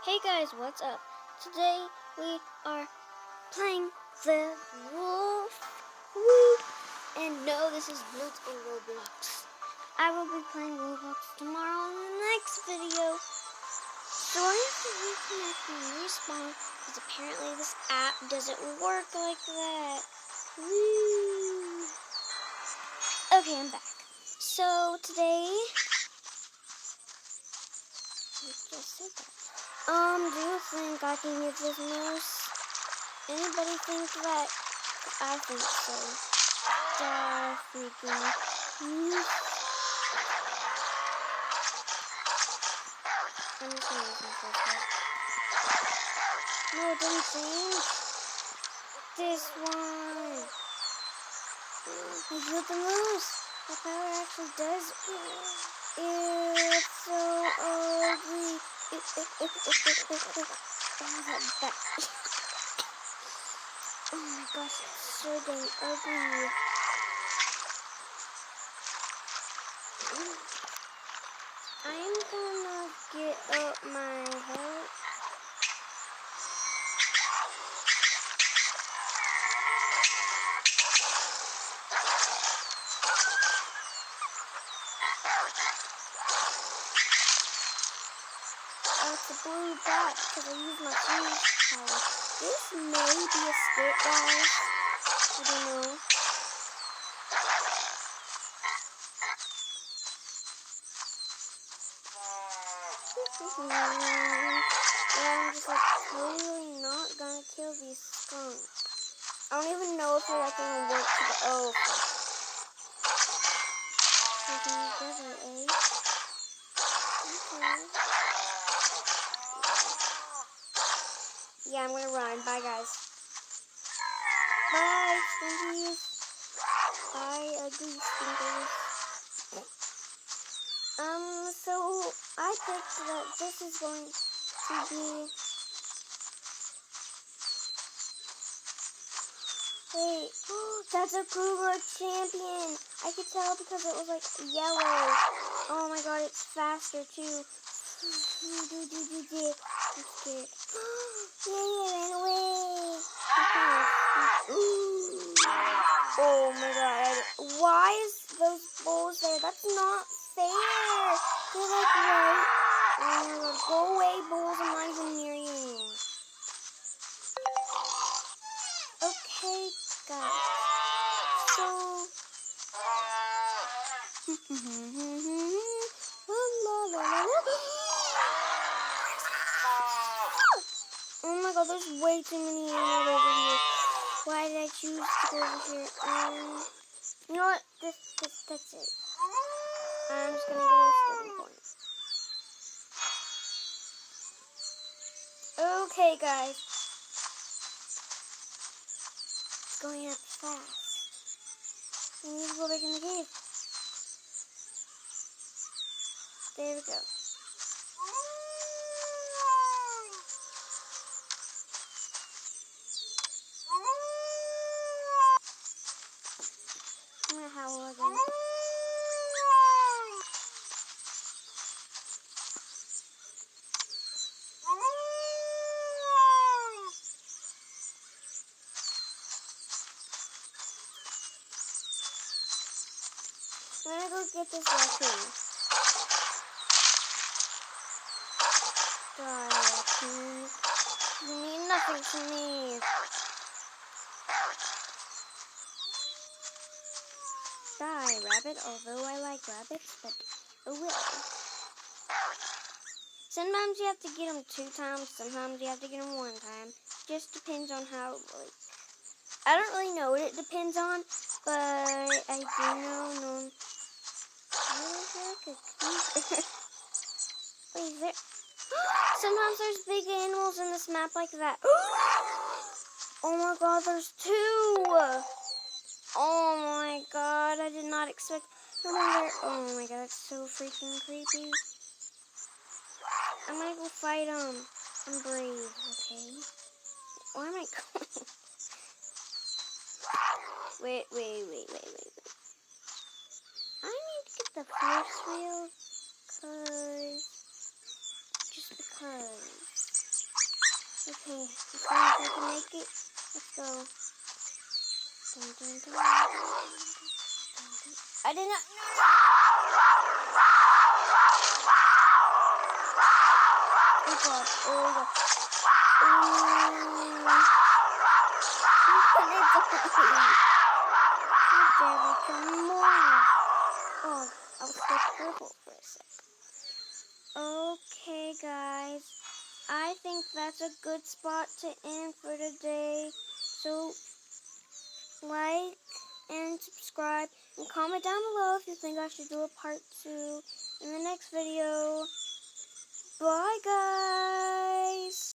Hey guys, what's up? Today we are playing the Wolf. Woo! And no, this is not a Roblox. I will be playing Roblox tomorrow in the next video. So I have to reconnect and respawn because apparently this app doesn't work like that. Woo! Okay, I'm back. So today, I just said that. Do you think I can use this mouse? Anybody think that? I think so. Die freaking moose. I'm just gonna use my first. No, it didn't change. This one. I killed the moose. The power actually does. It's so ugly. Oh my gosh, it's so dang ugly. I'm gonna get up my health. Oh, it's a blue dot because I used my fuse power. This may be a skit, guys. I don't know. I'm just like totally not gonna kill these skunks. I don't even know if they're like gonna work to the desert, eh? Okay. Yeah, I'm gonna run. Bye, guys. Bye, stinkies. Bye, ugly stinkers. So I picked that this is going to be. Wait, that's a Cougar champion. I could tell because it was like yellow. Oh my god, it's faster too. I'm scared. Yay, I ran away. Oh my god. Why is those bulls there? That's not fair. They're like right. Oh my god, go away, bulls. I'm not even near you anymore. Okay, guys. So. Oh my god, there's way too many animals over here. Why did I choose to go over here? You know what? That's it. I'm just gonna get a starting point. Okay, guys. It's going up fast. We need to go back in the cave. There we go. I'm gonna howl again. I'm gonna go get this raccoon. Die, raccoon. You mean nothing to me. Die, rabbit, although I like rabbits, but oh well. Sometimes you have to get them 2 times, sometimes you have to get them 1 time. Just depends on how, like, I don't really know what it depends on, but I do know, Wait, is there? Sometimes there's big animals in this map like that. Oh my god, there's 2! Oh my god, I did not expect. No wonder. Oh my god, that's so freaking creepy. I'm gonna go fight them. I'm brave, okay? Where am I going? Wait. I need to get the force wheel, just because. Okay, let's see if I can make it. Let's go. Dun, dun, dun, dun, dun, dun. I did not know that. Oh god, oh god. How dare they come more? Oh, I was so purple for a sec. Okay, guys. I think that's a good spot to end for today. So, like and subscribe and comment down below if you think I should do a part 2 in the next video. Bye, guys.